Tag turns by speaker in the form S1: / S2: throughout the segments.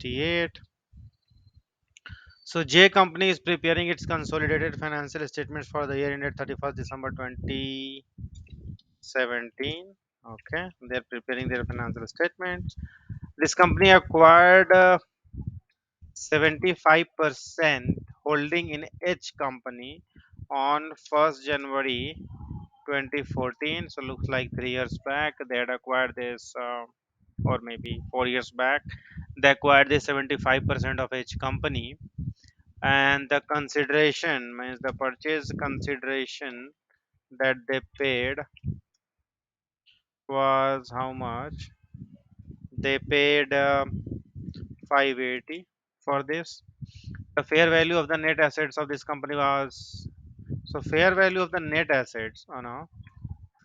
S1: 58. So J company is preparing its consolidated financial statements for the year ended 31st December 2017. Okay, they're preparing their financial statements. This company acquired 75% holding in H company on 1st January 2014. So looks like 3 years back they had acquired this, or maybe 4 years back they acquired this 75% of H company, and the consideration means the purchase consideration that they paid was how much? They paid 580 for this. The fair value of the net assets of this company was, so fair value of the net assets, no,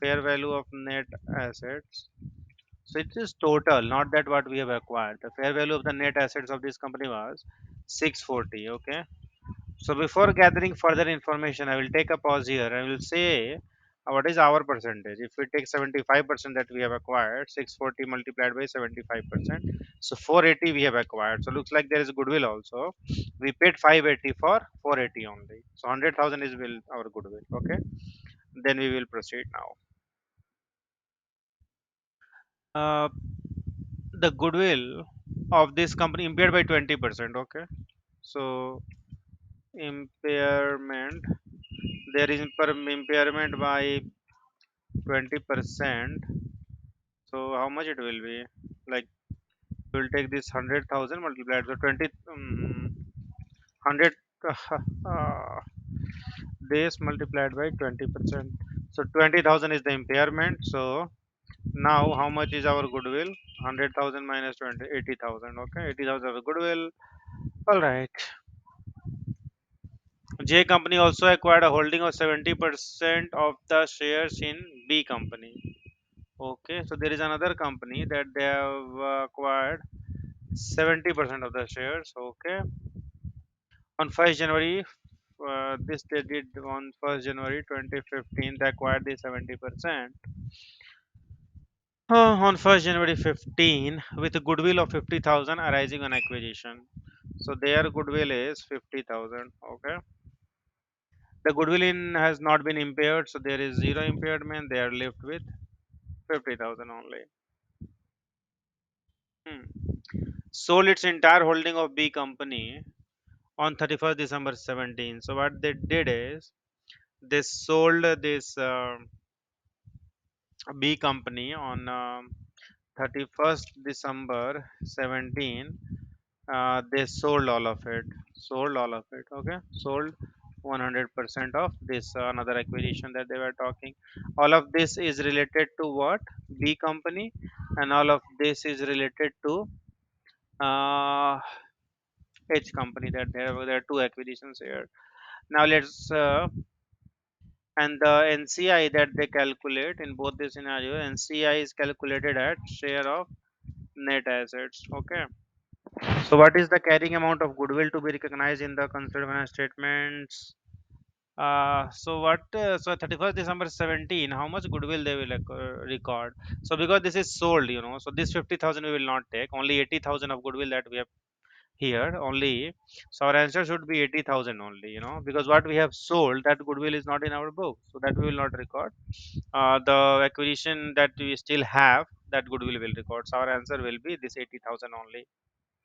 S1: fair value of net assets. So it is total, not that what we have acquired. The fair value of the net assets of this company was 640. Okay. So before gathering further information, I will take a pause here. I will say what is our percentage. If we take 75% that we have acquired, 640 multiplied by 75%. So 480 we have acquired. So looks like there is goodwill also. We paid 580 for 480 only. So 100,000 is will our goodwill. Okay. Then we will proceed now. Uh, the goodwill of this company impaired by 20%. Okay. So impairment, there is impairment by 20%. So how much it will be? Like we'll take this 100,000 multiplied, so 20, 100 uh, this multiplied by 20%. So 20,000 is the impairment. So now how much is our goodwill? 100,000 minus 20, 80,000. Okay, 80,000 of goodwill. All right. J company also acquired a holding of 70% of the shares in B company. Okay, so there is another company that they have acquired 70% of the shares. Okay, on 1st January, this they did on 1st January 2015. They acquired the 70%. On 1st January 15 with a goodwill of 50,000 arising on acquisition. So their goodwill is 50,000. Okay, the goodwill in has not been impaired, so there is zero impairment. They are left with 50,000 only. Hmm. Sold its entire holding of B company on 31st December 17. So what they did is they sold this B company on 31st December 17. They sold all of it. Sold all of it. Okay. Sold 100% of this another acquisition that they were talking. All of this is related to what? B company, and all of this is related to uh, H company. That there are two acquisitions here. Now let's and the NCI that they calculate in both the scenario, NCI is calculated at share of net assets. Okay. So what is the carrying amount of goodwill to be recognized in the consolidated financial statements? So 31st December 17, how much goodwill they will record? So because this is sold, so this 50,000 we will not take, only 80,000 of goodwill that we have here only. So our answer should be 80,000 only, because what we have sold, that goodwill is not in our book, so that we will not record. The acquisition that we still have, that goodwill will record. So our answer will be this 80,000 only.